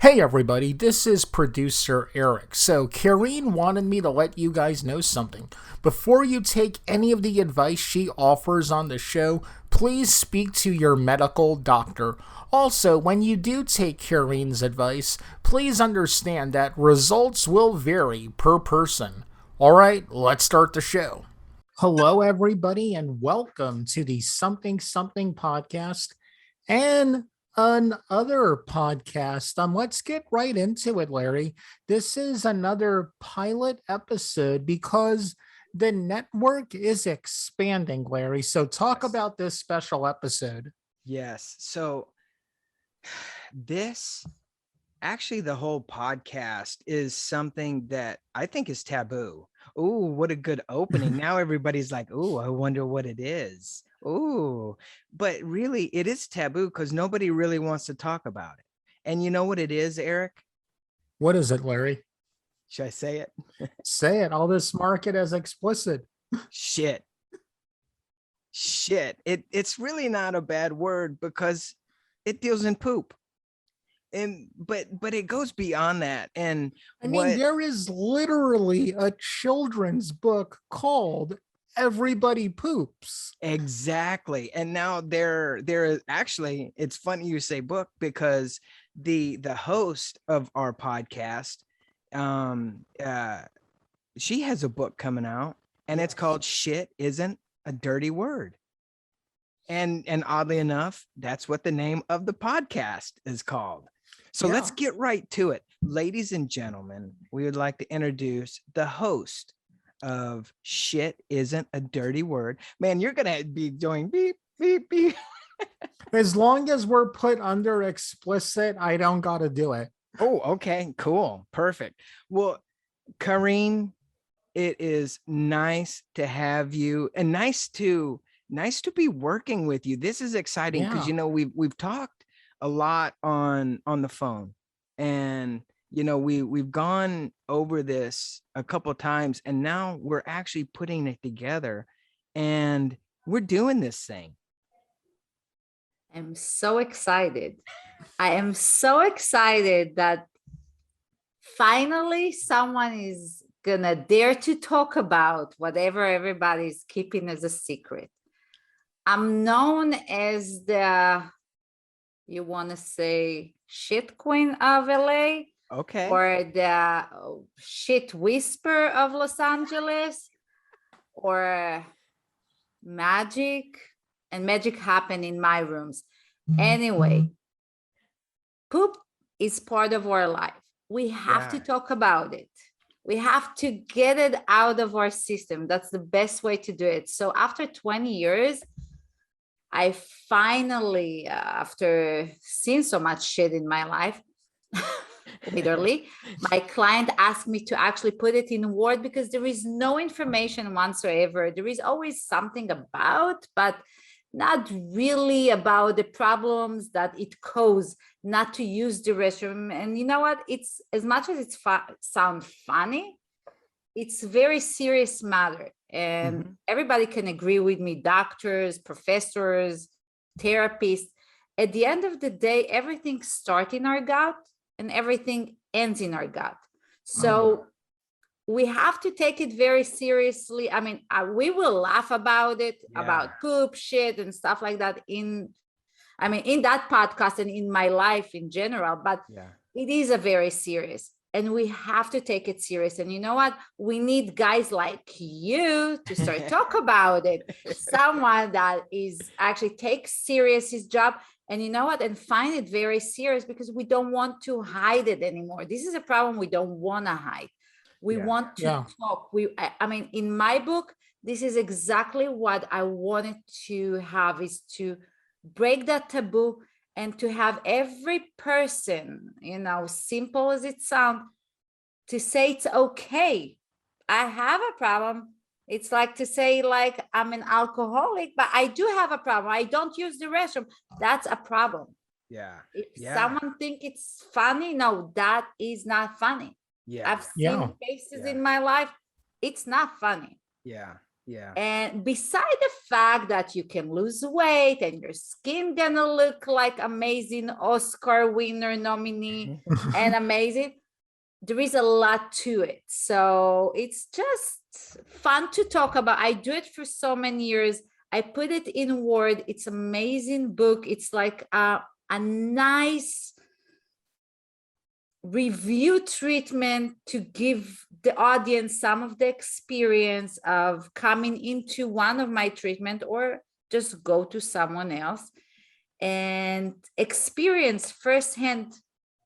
Hey everybody, this is producer Eric. So Karin wanted me to let you guys know something. Before you take any of the advice she offers on the show, please speak to your medical doctor. Also, when you do take Karin's advice, please understand that results will vary per person. Alright, let's start the show. Hello everybody and welcome to the Something Something podcast and another podcast. Let's get right into it, Larry. This is another pilot episode because the network is expanding, Larry. So talk Yes. about this special episode. Yes. So this actually, the whole podcast is something that I think is taboo. Ooh, what a good opening. Now everybody's like, ooh, I wonder what it is. Ooh, but really it is taboo because nobody really wants to talk about it. And you know what it is, Eric? What is it, Larry? Should I say it? Say it. I'll just mark it as explicit. Shit. Shit. It's really not a bad word because it deals in poop. And but it goes beyond that. And I mean, what there is literally a children's book called Everybody Poops. exactly. And now there is actually, it's funny you say book because the host of our podcast, um uh she has a book coming out and it's Yes. called Shit Isn't a Dirty Word. And oddly enough, that's what the name of the podcast is called. So let's Yeah. get right to it. Ladies and gentlemen, we would like to introduce the host of Shit Isn't a Dirty Word. Man, you're going to be doing beep, beep, beep. As long as we're put under explicit, I don't got to do it. Oh, okay, cool. Perfect. Well, Karin, it is nice to have you and nice to be working with you. This is exciting because Yeah. we've talked a lot on the phone, and we've gone over this a couple of times, and now we're actually putting it together and we're doing this thing. I'm so excited. I am so excited that finally someone is gonna dare to talk about whatever everybody's keeping as a secret. I'm known as the, you want to say, shit queen of LA Okay. or the shit whisper of Los Angeles or magic, and magic happen in my rooms. Anyway, poop is part of our life. We have to Yeah. talk about it. We have to get it out of our system. That's the best way to do it. So after 20 years, I finally, after seeing so much shit in my life, literally, my client asked me to actually put it in word because there is no information whatsoever. There is always something about, but not really about the problems that it causes not to use the restroom. And you know what? It's as much as it's sound funny, it's a very serious matter. And everybody can agree with me, doctors, professors, therapists. At the end of the day, everything starts in our gut and everything ends in our gut. So we have to take it very seriously. I mean, we will laugh about it, about poop, shit, and stuff like that in that podcast and in my life in general, but it is a very serious, and we have to take it serious. And you know what? We need guys like you to start talk about it. Someone that is actually takes serious his job, and you know what? And find it very serious because we don't want to hide it anymore. This is a problem we don't want to hide. We want to talk. I mean, in my book, this is exactly what I wanted to have, is to break that taboo and to have every person, simple as it sounds, to say it's okay. I have a problem. It's like to say, like, I'm an alcoholic, but I do have a problem. I don't use the restroom. That's a problem. Yeah. If someone think it's funny, no, that is not funny. Yeah. I've seen cases in my life. It's not funny. Yeah. Yeah. And beside the fact that you can lose weight and your skin gonna look like amazing Oscar winner nominee and amazing, there is a lot to it. So it's just fun to talk about. I do it for so many years. I put it in Word. It's amazing book. It's like a nice review treatment to give the audience some of the experience of coming into one of my treatment, or just go to someone else and experience firsthand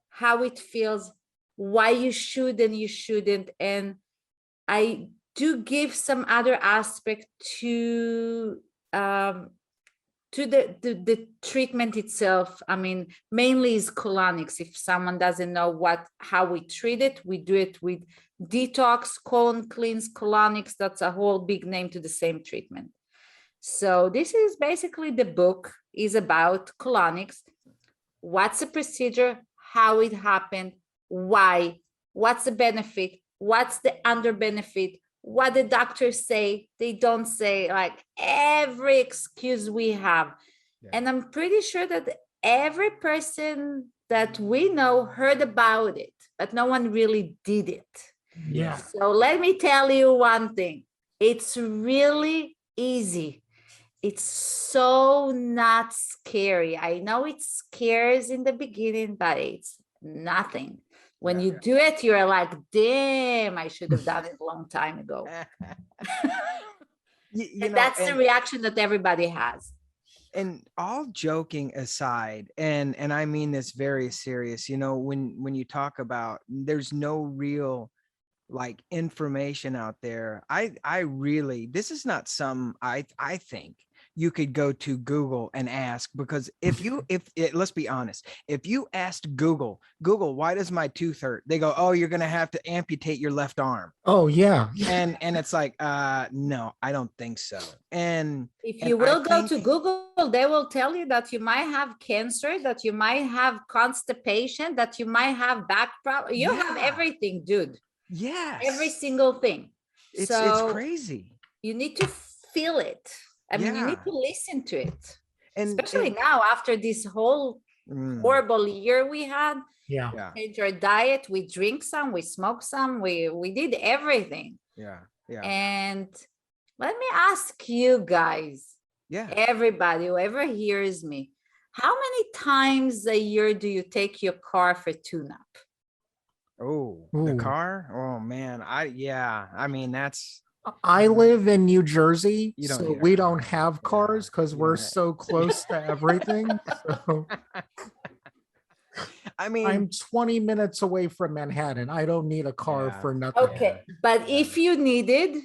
how it feels, why you should and you shouldn't. And I do give some other aspect to the treatment itself. I mean, mainly is colonics. If someone doesn't know how we treat it, we do it with detox, colon cleanse, colonics. That's a whole big name to the same treatment. So this is basically the book is about colonics. What's the procedure, how it happened, why, what's the benefit, what's the under benefit, what the doctors say, they don't say, like every excuse we have. Yeah. And I'm pretty sure that every person that we know heard about it, but no one really did it. Yeah. So let me tell you one thing. It's really easy. It's so not scary. I know it scares in the beginning, but it's nothing. When you do it, you're like, damn, I should have done it a long time ago. And that's the reaction that everybody has. And all joking aside, and I mean this very serious, when you talk about there's no real like information out there, I really, this is not some, I think you could go to Google and ask, because let's be honest, if you asked Google, why does my tooth hurt? They go, oh, you're going to have to amputate your left arm. Oh yeah. And it's like, no, I don't think so. And if you will go to Google, they will tell you that you might have cancer, that you might have constipation, that you might have back problem. You have everything, dude. Yes. Every single thing. It's crazy. You need to feel it. I mean, you need to listen to it. And especially now after this whole horrible year we had. Yeah. Change our diet. We drink some, we smoke some, we did everything. Yeah. And let me ask you guys, everybody, whoever hears me, how many times a year do you take your car for tune-up? Oh, the car? Oh man. I mean, that's, I live in New Jersey, so we don't have cars because we're so close to everything. So I mean, I'm 20 minutes away from Manhattan. I don't need a car for nothing. Okay, but if you needed,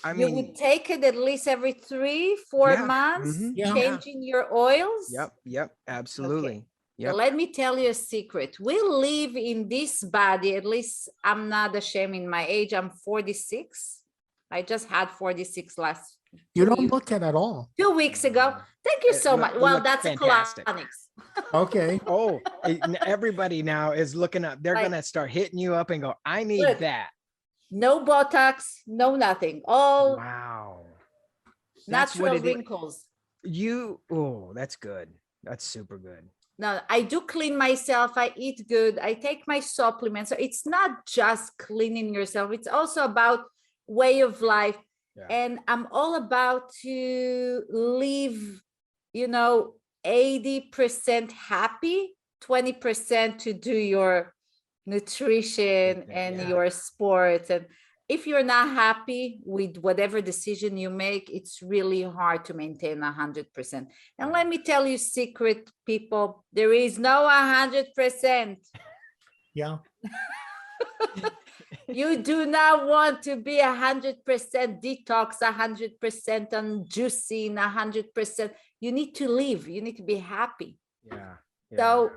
I mean, you would take it at least every 3-4 months, changing your oils. Yep, absolutely. Okay. So let me tell you a secret. We live in this body, at least I'm not ashamed in my age. I'm 46. I just had 46 last. You don't look it at all. 2 weeks ago. Thank you so much. Well, that's fantastic. colonics. Okay. Oh, everybody now is looking up. They're going to start hitting you up and go, I need that. No Botox, no nothing. All natural wrinkles. That's good. That's super good. No, I do clean myself. I eat good. I take my supplements. So it's not just cleaning yourself. It's also about way of life. And I'm all about to live, 80% happy, 20% to do your nutrition and your sports. And if you're not happy with whatever decision you make, it's really hard to maintain 100%. And let me tell you, secret people, there is no 100%. Yeah. You do not want to be 100% detox, 100% on juicing, 100%. You need to live. You need to be happy. So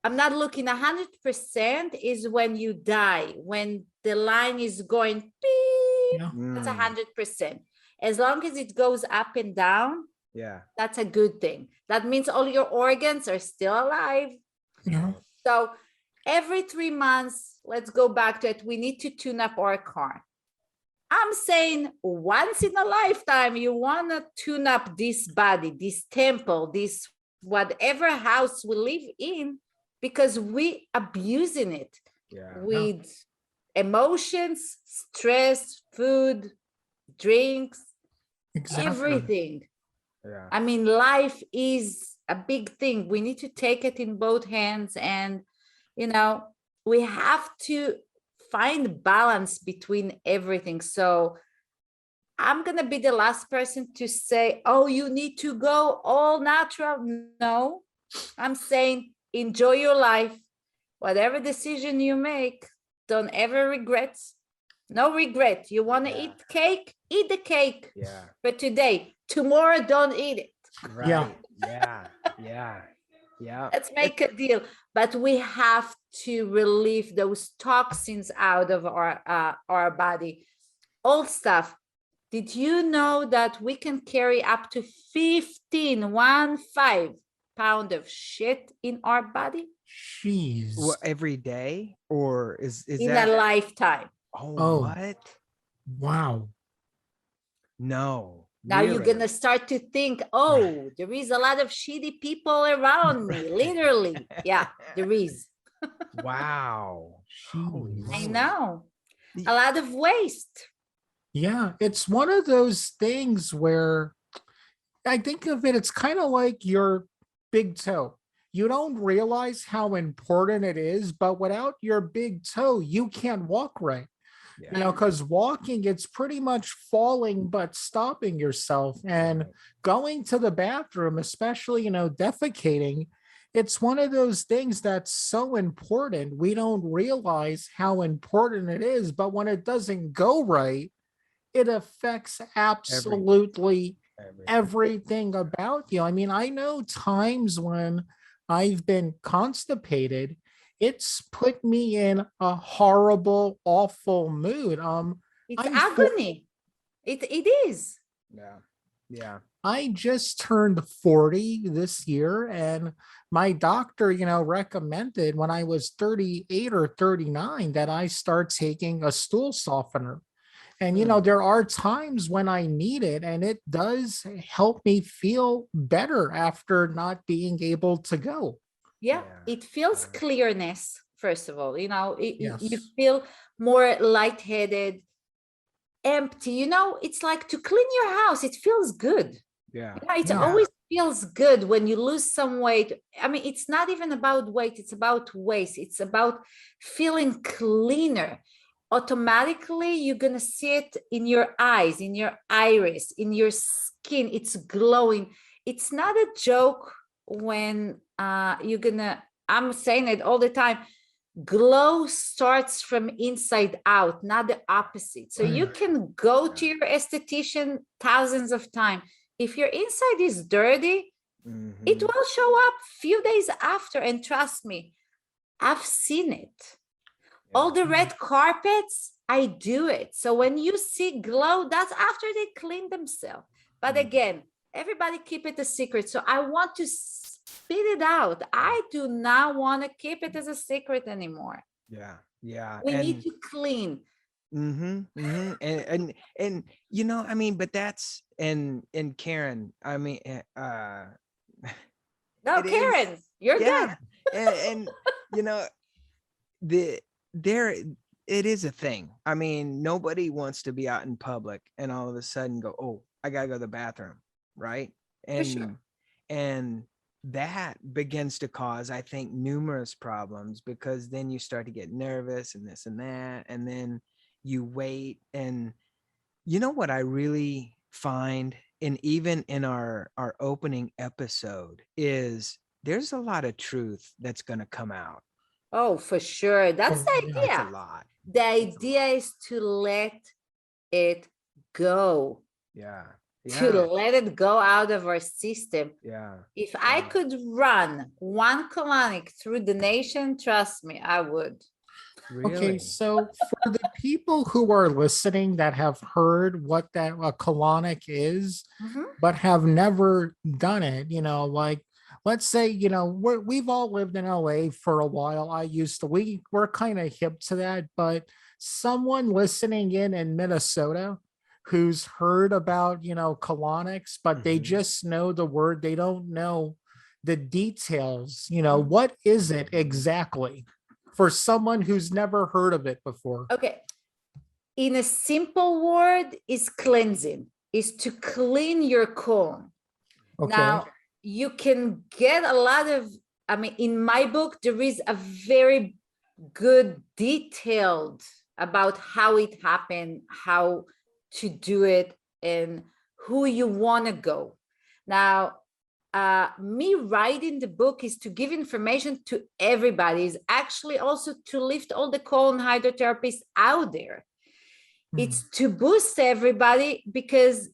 I'm not looking 100% is when you die, when the line is going beep, that's 100%. As long as it goes up and down, that's a good thing. That means all your organs are still alive. So every 3 months, let's go back to it. We need to tune up our car. I'm saying once in a lifetime, you want to tune up this body, this temple, this whatever house we live in, because we abusing it with emotions, stress, food, drinks, everything. Yeah. I mean, life is a big thing. We need to take it in both hands, and we have to find balance between everything. So I'm gonna be the last person to say, oh, you need to go all natural. No, I'm saying enjoy your life. Whatever decision you make, don't ever regret. No regret. You want to eat cake? Eat the cake. Yeah. But today, tomorrow, don't eat it. Right. Yeah. Let's make a deal. But we have to relieve those toxins out of our body. Old stuff. Did you know that we can carry up to 15 pound of shit in our body? Jeez. Well, every day, or is in that a lifetime? Oh, what? Wow. No. Now really? you're gonna start to think, oh, there is a lot of shitty people around me. Literally, yeah, there is. Wow. Holy I moly. know. A lot of waste. Yeah, it's one of those things where I think of it, it's kind of like your big toe. You don't realize how important it is, but without your big toe, you can't walk right. Yeah. Because walking, it's pretty much falling but stopping yourself, and going to the bathroom, especially defecating, it's one of those things that's so important. We don't realize how important it is, but when it doesn't go right, it affects absolutely everything about you. I mean, I know times when I've been constipated, it's put me in a horrible, awful mood. It's I'm agony. It is. Yeah. I just turned 40 this year, and my doctor, recommended when I was 38 or 39 that I start taking a stool softener. And, there are times when I need it, and it does help me feel better after not being able to go. Yeah, it feels clearness, first of all. You Yes. feel more lightheaded, empty. It's like to clean your house. It feels good. Yeah. It always feels good when you lose some weight. I mean, it's not even about weight, it's about waste. It's about feeling cleaner. Automatically, you're going to see it in your eyes, in your iris, in your skin. It's glowing. It's not a joke when you're going to, I'm saying it all the time, glow starts from inside out, not the opposite. So you can go to your esthetician thousands of times. If your inside is dirty, it will show up few days after. And trust me, I've seen it. All the red carpets, I do it. So when you see glow, that's after they clean themselves. But again, everybody keep it a secret. So I want to spit it out. I do not want to keep it as a secret anymore. Yeah. We need to clean. And I mean, but that's and Karin, I mean, no, Karin, you're good. and it is a thing. I mean, nobody wants to be out in public and all of a sudden go, oh, I gotta go to the bathroom, right? And For sure. and that begins to cause, I think, numerous problems, because then you start to get nervous and this and that, and then you wait. And what I really find, and even in our opening episode, is there's a lot of truth that's going to come out. Oh, for sure. That's the idea. That's a lot. The idea is to let it go. To let it go out of our system. If I could run one colonic through the nation, trust me, I would. Really? Okay, so for the people who are listening that have heard what a colonic is, but have never done it, let's say, we've all lived in LA for a while. We're kind of hip to that, but someone listening in Minnesota who's heard about, colonics, but they just know the word, they don't know the details, what is it exactly for someone who's never heard of it before? Okay. In a simple word, is cleansing, is to clean your colon. Okay. Now, you can get a lot of, in my book, there is a very good detailed about how it happened, how to do it, and who you want to go. Now, me writing the book is to give information to everybody, is actually also to lift all the colon hydrotherapists out there. It's to boost everybody, because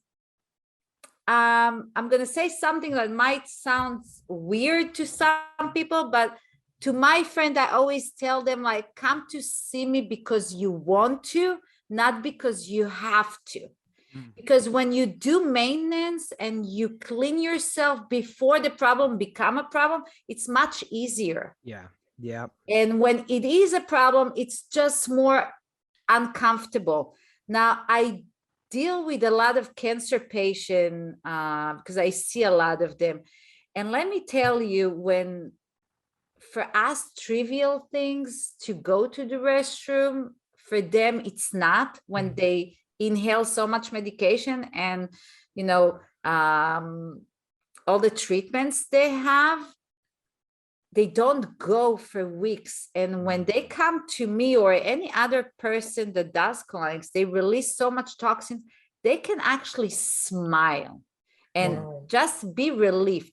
I'm going to say something that might sound weird to some people, but to my friend, I always tell them, like, come to see me because you want to, not because you have to. Because when you do maintenance and you clean yourself before the problem become a problem, it's much easier. Yeah. Yeah. And when it is a problem, it's just more uncomfortable. Now, I deal with a lot of cancer patients because I see a lot of them. And let me tell you, when for us, trivial things to go to the restroom, for them, it's not. When they inhale so much medication and, all the treatments they have, they don't go for weeks. And when they come to me or any other person that does colonics, they release so much toxins, they can actually smile and just be relieved.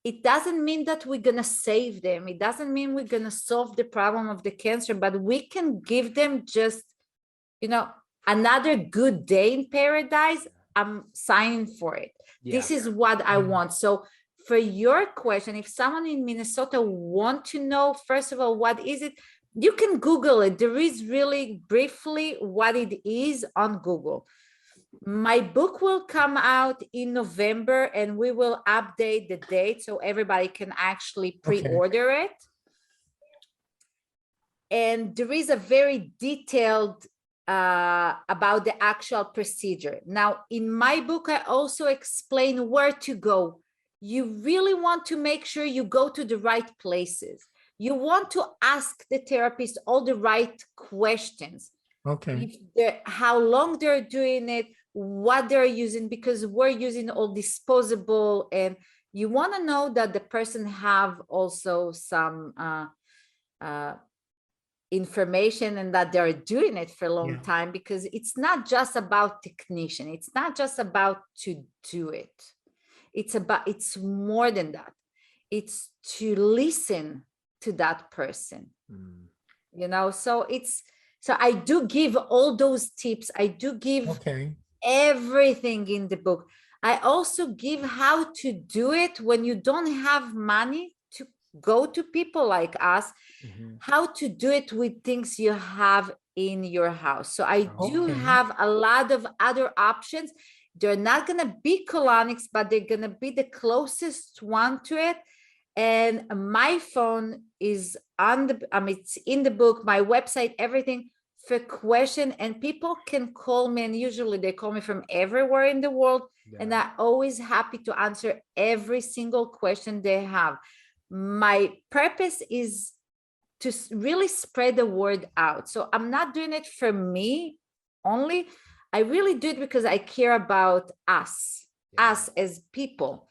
It doesn't mean that we're going to save them. It doesn't mean we're going to solve the problem of the cancer, but we can give them just, another good day in paradise. I'm signing for it. Yeah. This is what I want. So for your question, if someone in Minnesota want to know, first of all, what is it? You can Google it. There is really briefly what it is on Google. My book will come out in November and we will update the date so everybody can actually pre-order it. And there is a very detailed about the actual procedure. Now, in my book, I also explain where to go. You really want to make sure you go to the right places. You want to ask the therapist all the right questions. How long they're doing it, what they're using, because we're using all disposable, and you want to know that the person have also some information and that they're doing it for a long time, because it's not just about technician. It's not just about to do it. It's more than that. It's to listen to that person, so I do give all those tips. I do give everything in the book. I also give how to do it when you don't have money to go to people like us, how to do it with things you have in your house. So I do have a lot of other options. They're not going to be colonics, but they're going to be the closest one to it. And my phone is on it's in the book, my website, everything for question. And people can call me, and usually they call me from everywhere in the world. And I'm always happy to answer every single question they have. My purpose is to really spread the word out. So I'm not doing it for me only. I really do it because I care about us as people.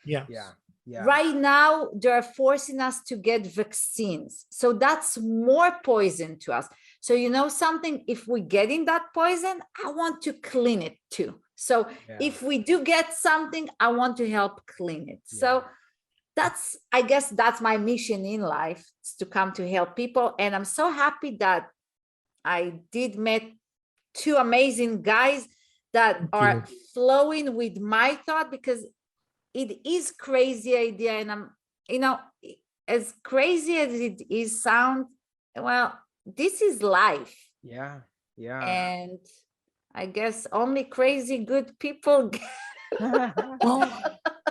Right now, they're forcing us to get vaccines. So that's more poison to us. So something, if we get in that poison, I want to clean it too. So if we do get something, I want to help clean it. So I guess that's my mission in life, is to come to help people. And I'm so happy that I did meet two amazing guys that are flowing with my thought, because it is crazy idea. And I'm, as crazy as it is sound, well, this is life. Yeah. And I guess only crazy good people Well,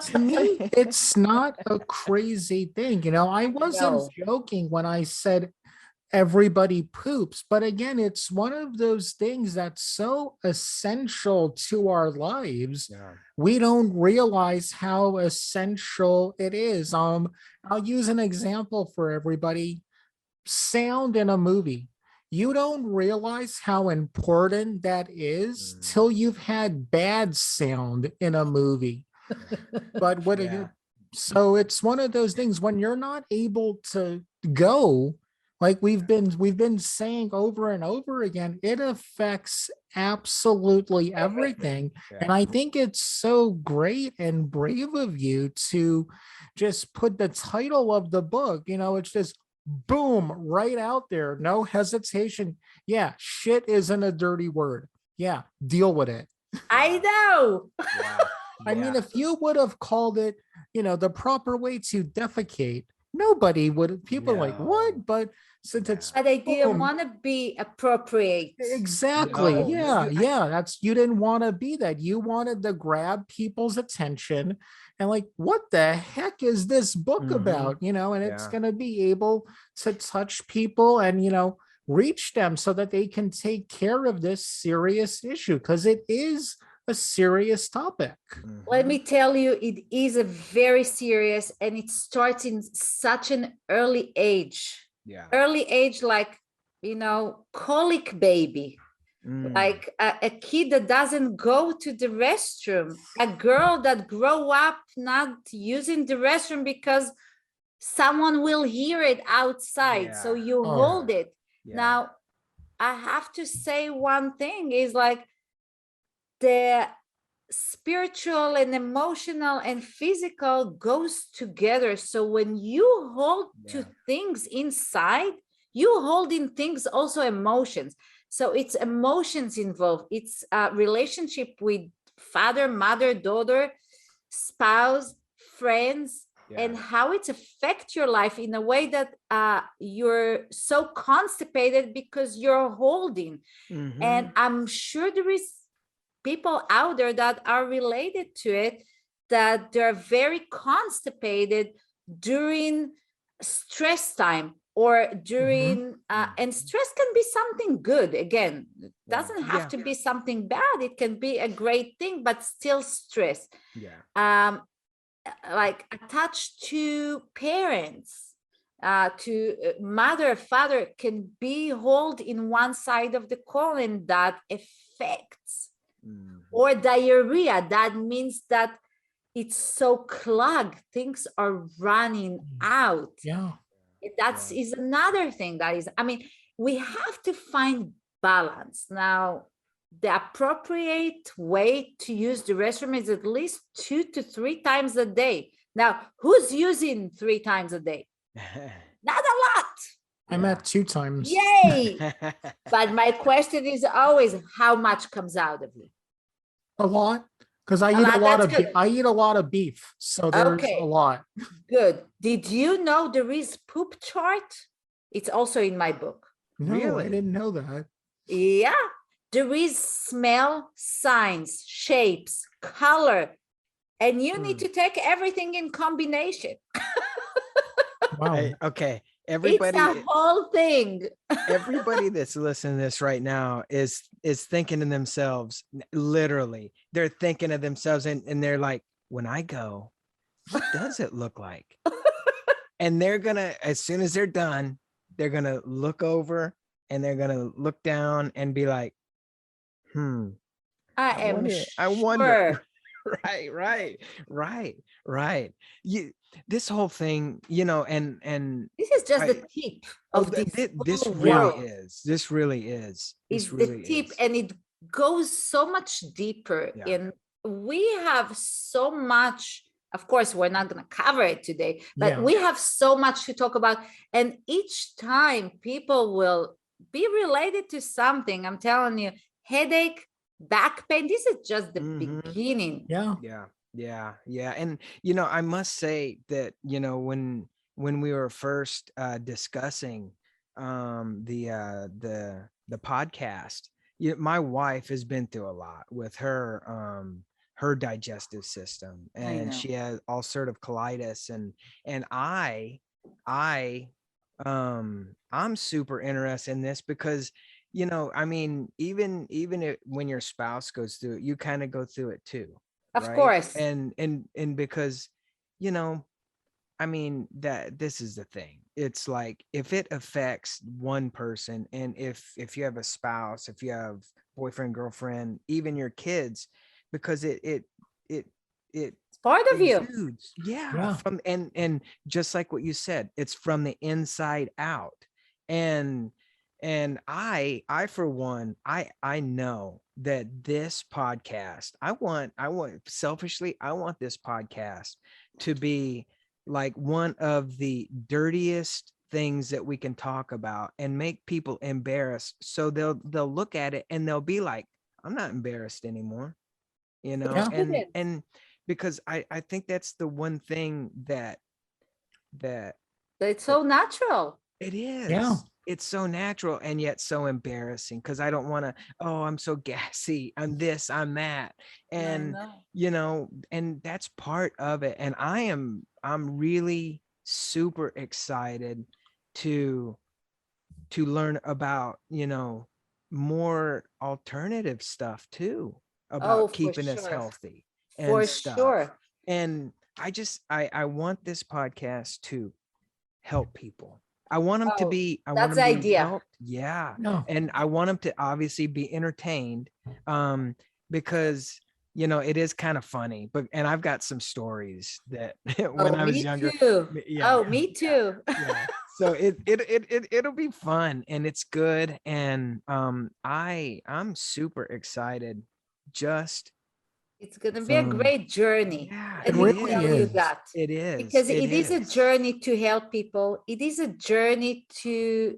To me, it's not a crazy thing. You know, I wasn't No. joking when I said everybody poops, but again, it's one of those things that's so essential to our lives. Yeah. We don't realize how essential it is. I'll use an example for everybody. Sound in a movie. You don't realize how important that is till you've had bad sound in a movie. But what are Yeah. you? So it's one of those things when you're not able to go, like we've been saying over and over again, it affects absolutely everything. And Yeah. I think it's so great and brave of you to just put the title of the book, you know, it's just boom, right out there, no hesitation. Yeah, shit isn't a dirty word. Yeah, deal with it. I know. Yeah. I mean, Yeah. if you would have called it, you know, the proper way to defecate, nobody would, people are like, No. what? But since Yeah. it's But I didn't boom, want to be appropriate. exactly. No, Yeah. you, Yeah. That's, you didn't want to be that. You wanted to grab people's attention and like, what the heck is this book Mhm. about? You know, and it's Yeah. going to be able to touch people and, you know, reach them so that they can take care of this serious issue because it is a serious topic. Let Mhm. me tell you, it is a very serious, and it starts in such an early age. Yeah. Early age, like, colic baby, Mm. like a kid that doesn't go to the restroom, a girl that grow up not using the restroom because someone will hear it outside. So Yeah. you Oh, hold it. Yeah. Now, I have to say one thing is like the spiritual and emotional and physical goes together. So when you hold to Yeah. things inside, you hold in things also emotions. So it's emotions involved. It's a relationship with father, mother, daughter, spouse, friends, Yeah. and how it affects your life in a way that you're so constipated because you're holding. Mhm. And I'm sure there is people out there that are related to it, that they're very constipated during stress time or during and stress can be something good. Again, it doesn't have Yeah. to be something bad, it can be a great thing, but still stress. Yeah. Like attached to parents, to mother, father, can be hold in one side of the colon that affects. Mhm. Or diarrhea, that means that it's so clogged, things are running out. yeah. That's is another thing that is, I mean, we have to find balance. Now, the appropriate way to use the restroom is at least 2 to 3 times a day. Now, who's using 3 times a day? Not a lot. I'm at 2 times. Yay. But my question is always, how much comes out of you? A lot. Because I A eat a lot, lot that's of good. I eat a lot of beef. So there's a Okay, lot. good. Did you know there is poop chart? It's also in my book. No, I Really? didn't know that. Yeah, there is smell, signs, shapes, color, and you need to take everything in combination. Wow. Hey, okay. It's Everybody, a whole thing. everybody that's listening to this right now is thinking to themselves, literally, they're thinking of themselves and they're like, when I go, what does it look like? And they're gonna, as soon as they're done, they're gonna look over and they're gonna look down and be like, I I am wonder, I wonder. sure. Right. This whole thing, and This is just the I, tip oh, of this this whole really world. is. This really is. This Is the really tip, is. and it goes so much deeper. Yeah. And we have so much, of course we're not going to cover it today, but Yeah. we have so much to talk about, and each time people will be related to something. I'm telling you, headache, back pain, this is just the beginning. Yeah. Yeah. And I must say that, when we were first discussing the podcast, my wife has been through a lot with her her digestive system, and she has ulcerative colitis, and I'm super interested in this because, you know, I mean, even when your spouse goes through it, you kind of go through it too, Of right? course. And because, you know, I mean, that this is the thing. It's like, if it affects one person, and if you have a spouse, if you have boyfriend, girlfriend, even your kids, because it It's part of you. exudes, from, and just like what you said, it's from the inside out. And I for one, I know that this podcast, I want selfishly, I want this podcast to be like one of the dirtiest things that we can talk about and make people embarrassed, so they'll look at it and they'll be like, I'm not embarrassed anymore, you know. Yeah. And because I think that's the one thing that It's so natural. it is. Yeah. It's so natural and yet so embarrassing, because I don't want to, oh, I'm so gassy, I'm this, I'm that. And you know, and that's part of it. And I'm really super excited to learn about, you know, more alternative stuff too, about keeping us healthy and stuff. Sure. And I want this podcast to help people. I want them to be, that's the idea. Helped. Yeah. No. And I want them to obviously be entertained, because, you know, it is kind of funny, and I've got some stories that when I was younger. Too. Me too. Yeah. So it'll be fun, and it's good. And I'm super excited. It's going to be a great journey. Yeah, and it really tell is. you that. It is. Because it is a journey to help people. It is a journey to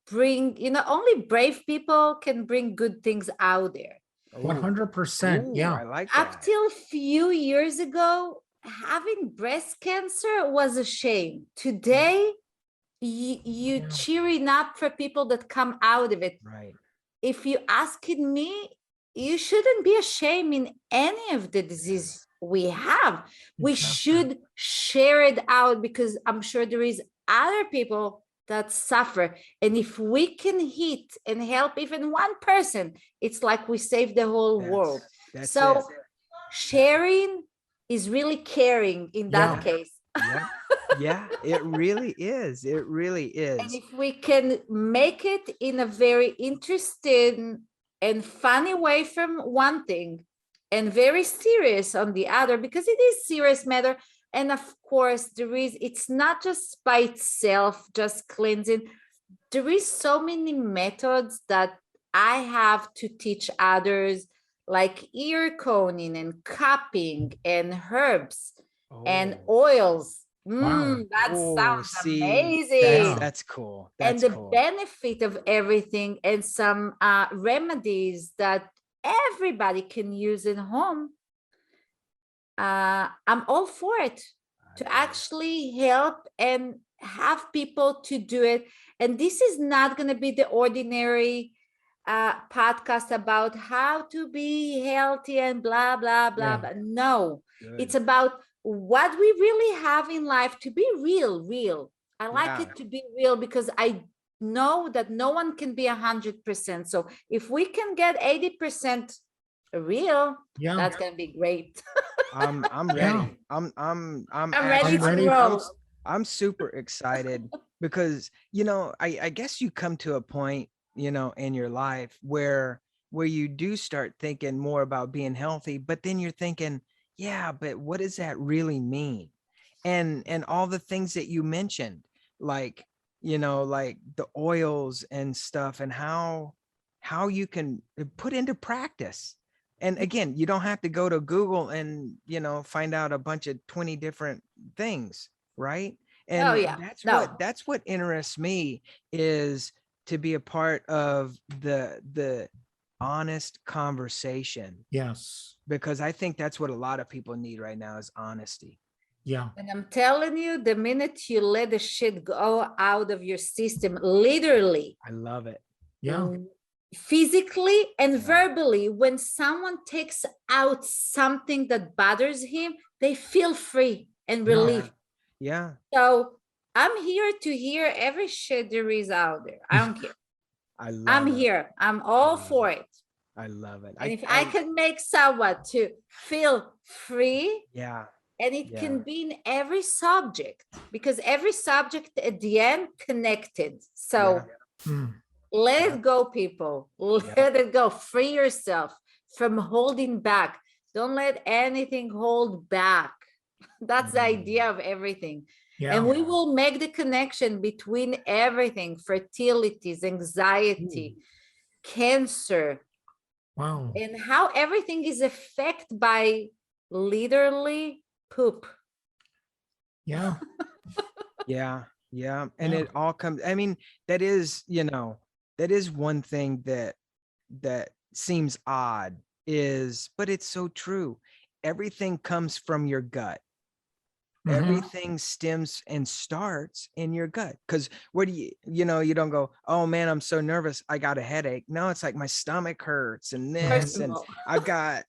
bring, you know, only brave people can bring good things out there. 100%. Yeah. I like that. Up till a few years ago, having breast cancer was a shame. Today, you cheering up for people that come out of it. Right. If you asking me, you shouldn't be ashamed in any of the disease we have. We should share it out, because I'm sure there is other people that suffer. And if we can hit and help even one person, it's like we saved the whole world. So sharing is really caring in that case. Yeah, it really is. It really is. And if we can make it in a very interesting and funny way from one thing, and very serious on the other, because it is serious matter. And of course, it's not just by itself, just cleansing. There is so many methods that I have to teach others, like ear coning and cupping and herbs and oils. That sounds amazing. That's cool. And the benefit of everything, and some remedies that everybody can use in home. I'm all for it, to actually help and have people to do it. And this is not going to be the ordinary podcast about how to be healthy and blah, blah, blah. But no, it's about what we really have in life, to be real. I like it to be real, because I know that no one can be 100%. So if we can get 80% real, that's gonna be great. I'm ready. I'm ready to roll. I'm super excited because, you know, I guess you come to a point, you know, in your life where you do start thinking more about being healthy, but then you're thinking, yeah, but what does that really mean? And all the things that you mentioned, like, you know, like the oils and stuff, and how you can put into practice. And again, you don't have to go to Google and, you know, find out a bunch of 20 different things, right? And that's what interests me, is to be a part of the honest conversation. Yes. Because I think that's what a lot of people need right now, is honesty. Yeah. And I'm telling you, the minute you let the shit go out of your system, literally, I love it. Yeah. physically and verbally. When someone takes out something that bothers him, they feel free and relief. Yeah. So I'm here to hear every shit there is out there. I don't care. I'm here. I'm all for it. I love it. And if I can make someone to feel free, and it can be in every subject, because every subject at the end connected. So let it go, people. Let it go. Free yourself from holding back. Don't let anything hold back. That's the idea of everything. And we will make the connection between everything: fertilities, anxiety, cancer, and how everything is affected by literally poop. Yeah. And it all comes, I mean, that is, that is one thing that seems odd but it's so true. Everything comes from your gut. Everything stems and starts in your gut. Because where do you don't go, oh man, I'm so nervous, I got a headache. No, it's like my stomach hurts and this, and I've got,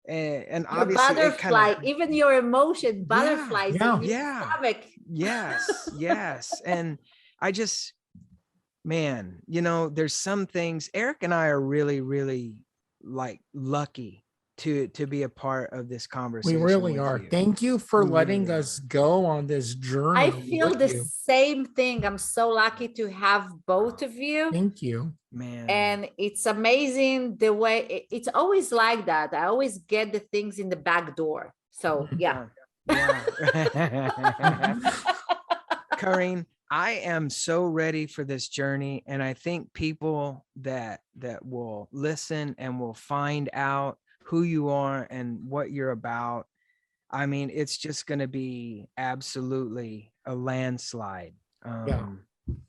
and obviously butterfly, even your emotion, butterflies in your stomach. Yes. And I just, man, there's some things. Eric and I are really, really like lucky to be a part of this conversation. We really are. Thank you for letting us go on this journey. I feel the same thing. I'm so lucky to have both of you. Thank you, man. And it's amazing the way it's always like that. I always get the things in the back door. So yeah. Karin, I am so ready for this journey, and I think people that will listen and will find out who you are and what you're about, I mean, it's just going to be absolutely a landslide.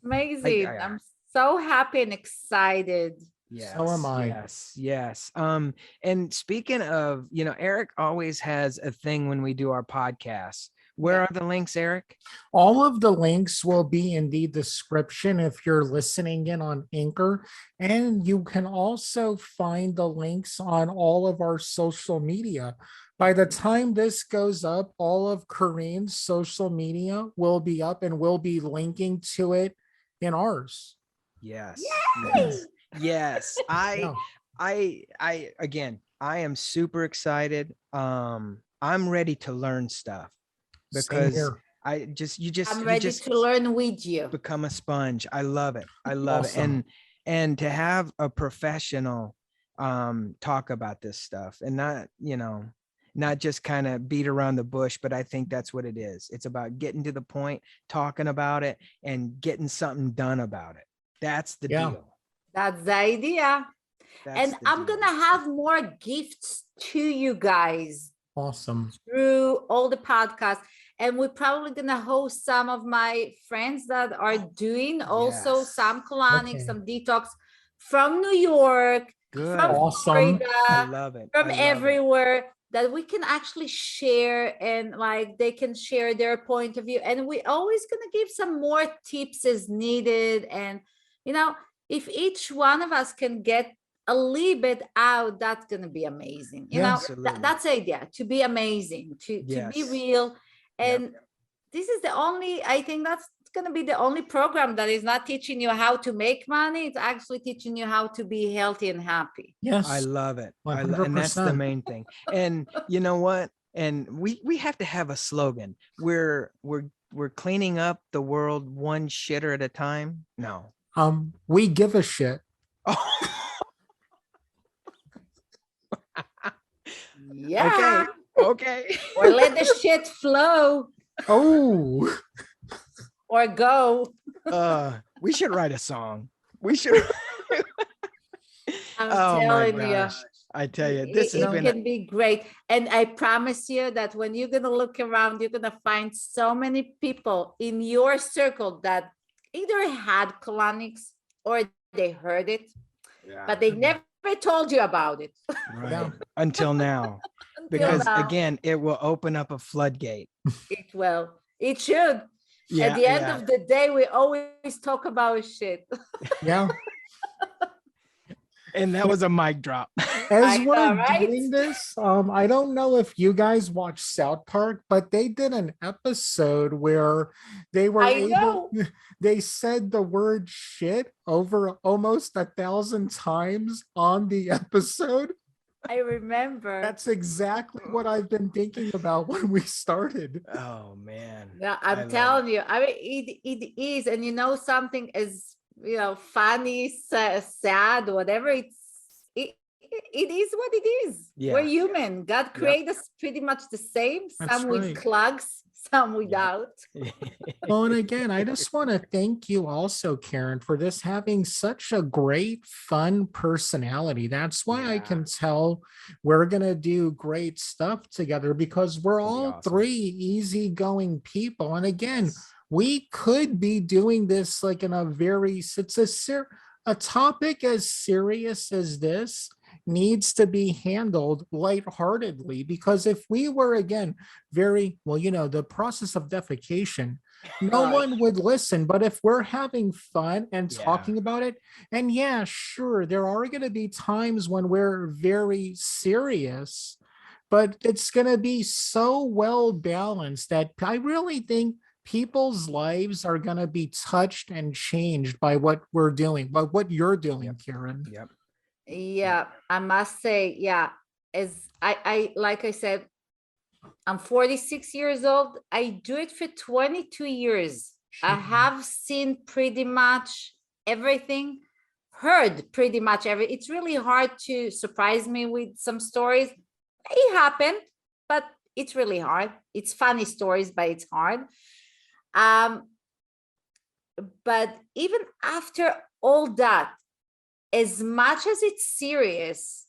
Amazing. I'm so happy and excited. Yes, so am I. Yes. And speaking of, Eric always has a thing when we do our podcasts. Where are the links, Eric? All of the links will be in the description if you're listening in on Anchor. And you can also find the links on all of our social media. By the time this goes up, all of Karin's social media will be up, and we'll be linking to it in ours. Yes. I am super excited. I'm ready to learn stuff. Because I'm ready to learn with you. Become a sponge. I love it. It. And to have a professional talk about this stuff, and not just kind of beat around the bush, but I think that's what it is. It's about getting to the point, talking about it, and getting something done about it. That's the deal. That's the idea. I'm gonna have more gifts to you guys. Awesome. Through all the podcasts. And we're probably going to host some of my friends that are doing also some colonics, some detox from New York, from Florida, I love it. From everywhere, that we can actually share, and like they can share their point of view. And we're always going to give some more tips as needed. And, if each one of us can get a little bit out, that's going to be amazing. That's the idea, to be amazing, to be real. And this is I think that's going to be the only program that is not teaching you how to make money. It's actually teaching you how to be healthy and happy. Yes. I love it. And that's the main thing. And you know what? And we have to have a slogan. We're cleaning up the world one shitter at a time. No. We give a shit. Yeah. Okay. Or let the shit flow. Oh. Or go. We should write a song. We should. I'm telling you. I tell you, this can be great. And I promise you that when you're going to look around, you're going to find so many people in your circle that either had colonics or they heard it, but they never told you about it. Right. Until now. Because again, it will open up a floodgate. It will. It should. At the end of the day, we always talk about shit. Yeah. And that was a mic drop. As I we're know, right? doing this, I don't know if you guys watch South Park, but they did an episode where they were I able, know. they said the word shit over almost 1,000 times on the episode. I remember. That's exactly what I've been thinking about when we started. Oh man. Yeah, I I'm love telling you. I mean, it is, and something is funny, sad, whatever. It is what it is. We're Yeah. human. God created us pretty much the same. That's Some with right. clogs, some without. Well, and again, I just want to thank you also, Karin, for this having such a great, fun personality. That's why I Yeah. can tell we're going to do great stuff together because we're It's gonna be all awesome. three easygoing people. And again, Yes. we could be doing this like in a very, a topic as serious as this needs to be handled lightheartedly, because if we were again very well, the process of defecation, no Right. one would listen. But if we're having fun and Yeah. talking about it, and yeah, sure, there are going to be times when we're very serious, but it's going to be so well balanced that I really think people's lives are going to be touched and changed by what we're doing, by what you're doing, Yep. Karin. Yep. Yeah, I must say, yeah, as I like I said, I'm 46 years old. I do it for 22 years. I have seen pretty much everything, heard pretty much everything. It's really hard to surprise me with some stories. It happened, but it's really hard. It's funny stories, but it's hard. But even after all that, as much as it's serious,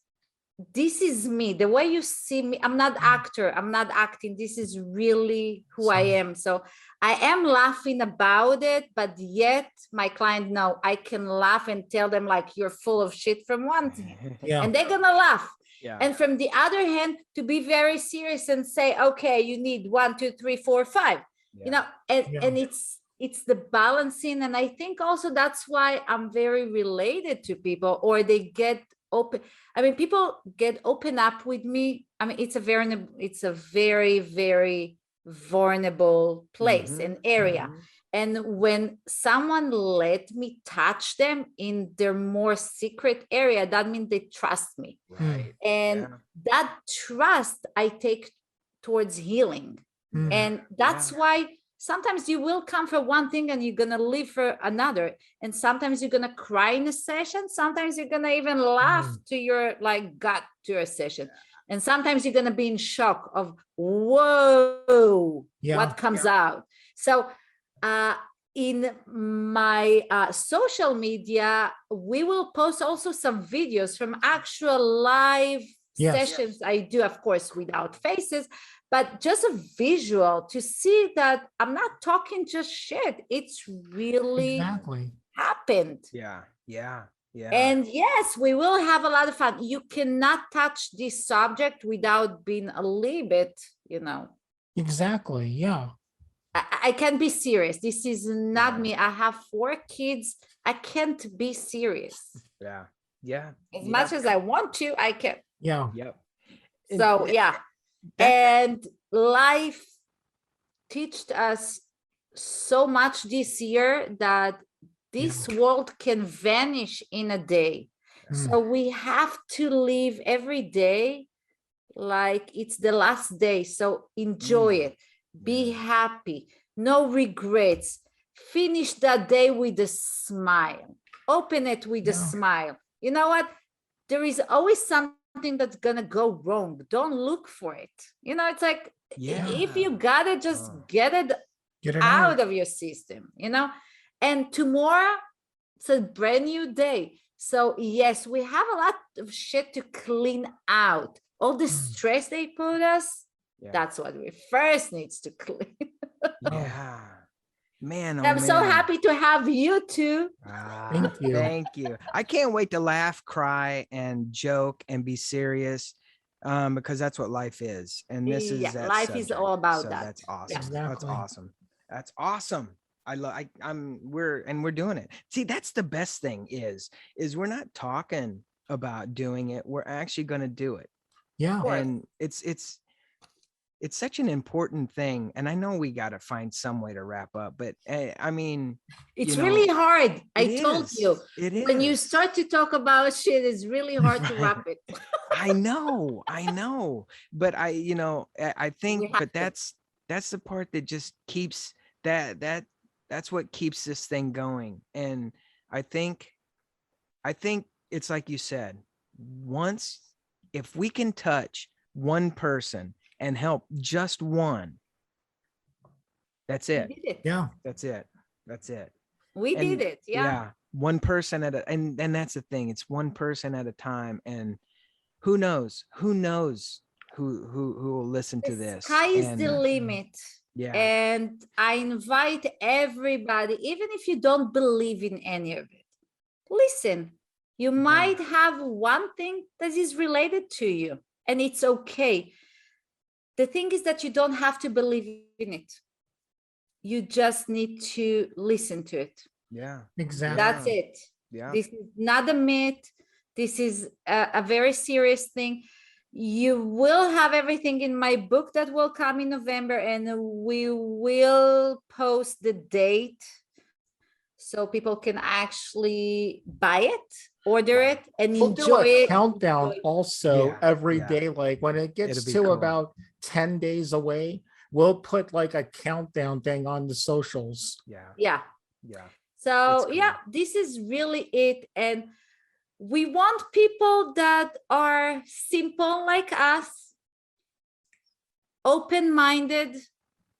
this is me. The way you see me, I'm not actor. I'm not acting. This is really who I am. So I am laughing about it, but yet my client know I can laugh and tell them like you're full of shit from one thing, Yeah. and they're gonna laugh. Yeah. And from the other hand, to be very serious and say, okay, you need 1, 2, 3, 4, 5. Yeah. And it's the balancing. And I think also that's why I'm very related to people, or they get open. I mean, people get open up with me. I mean, it's a very, very vulnerable place Mhm. and area. Mhm. And when someone let me touch them in their more secret area, that means they trust me. Right. And Yeah. that trust I take towards healing. Mm. And that's why sometimes you will come for one thing and you're going to leave for another. And sometimes you're going to cry in a session. Sometimes you're going to even laugh to your gut to your session. And sometimes you're going to be in shock of, whoa, what comes out. So in my social media, we will post also some videos from actual live sessions I do, of course, without faces, but just a visual to see that I'm not talking just shit. It's really happened. Yeah. And yes, we will have a lot of fun. You cannot touch this subject without being a little bit, Exactly. Yeah. I can't be serious. This is not me. I have 4 kids. I can't be serious. Yeah. As much as I want to, I can't. Yeah. Yep. So yeah. And life taught us so much this year that this world can vanish in a day. So we have to live every day like it's the last day. So enjoy it. Be happy. No regrets. Finish that day with a smile. Open it with a smile. You know what? There is always something that's gonna go wrong. Don't look for it. It's like if you got it, just get it out of your system, and tomorrow it's a brand new day. So yes, we have a lot of shit to clean out. All the stress they put us, that's what we first needs to clean. Man, I'm so happy to have you too. Thank you. Thank you. I can't wait to laugh, cry, and joke and be serious, because that's what life is. And this is that life is all about so that. That's awesome. Exactly. That's awesome. That's awesome. We're doing it. See, that's the best thing is we're not talking about doing it, we're actually going to do it. Yeah. And it's such an important thing. And I know we got to find some way to wrap up, but I mean, It's really hard. I told you. It When you is. start to talk about shit, it's really hard to wrap it. I know. But I think, but that's the part that just keeps that's what keeps this thing going. And I think it's like you said, if we can touch one person and help just one, that's it. We did it. Yeah. That's it. We did it. Yeah. One person at a, and that's the thing. It's one person at a time. And who knows who will listen to this. Sky is the limit. Yeah. And I invite everybody, even if you don't believe in any of it, listen. You might have one thing that is related to you, and it's okay. The thing is that you don't have to believe in it. You just need to listen to it. Yeah. Exactly. That's it. Yeah. This is not a myth. This is a very serious thing. You will have everything in my book that will come in November, and we will post the date so people can actually buy it, order it, and We'll enjoy do a it. countdown also every Yeah. day. Like when it gets It'll be to cool. about 10 days away, we'll put like a countdown thing on the socials. Yeah. Yeah. Yeah. So It's yeah, cool. this is really it. And we want people that are simple like us, open-minded,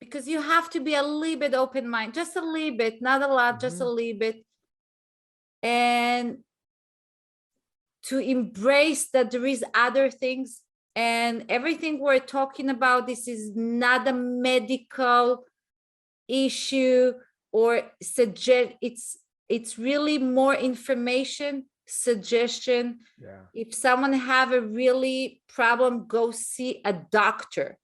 because you have to be a little bit open-minded, just a little bit, not a lot, just a little bit. And to embrace that there is other things, and everything we're talking about, this is not a medical issue or suggest, it's really more information, suggestion. Yeah. If someone have a really problem, go see a doctor.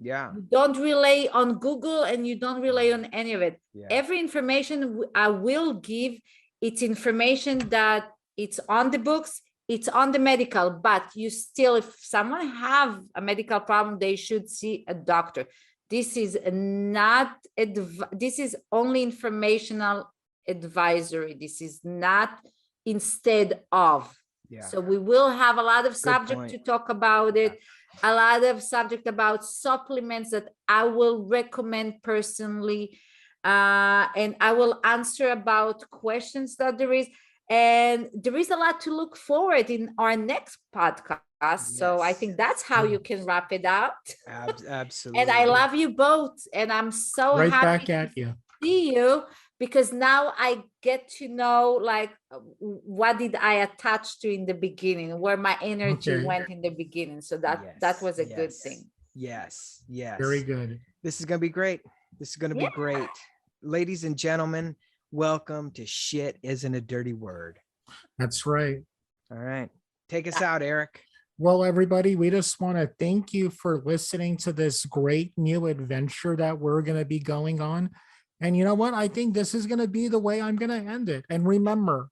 Yeah. You don't rely on Google, and you don't rely on any of it. Yeah. Every information I will give, it's information that it's on the books, it's on the medical, but you still, if someone have a medical problem, they should see a doctor. This is not, this is only informational advisory. This is not instead of. Yeah. So we will have a lot of subject to talk about it, a lot of subject about supplements that I will recommend personally. And I will answer about questions that there is. And there is a lot to look forward in our next podcast. So I think that's how you can wrap it out. Absolutely. And I love you both. And I'm so Right happy back to at you. see you, because now I get to know, like, what did I attach to in the beginning, where my energy went in the beginning. So that was a good thing. Yes. Very good. This is going to be great. This is going to be great. Ladies and gentlemen, welcome to Shit Isn't a Dirty Word. That's right. All right. Take us out, Eric. Well, everybody, we just want to thank you for listening to this great new adventure that we're going to be going on. And you know what? I think this is going to be the way I'm going to end it. And remember,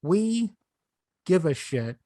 we give a shit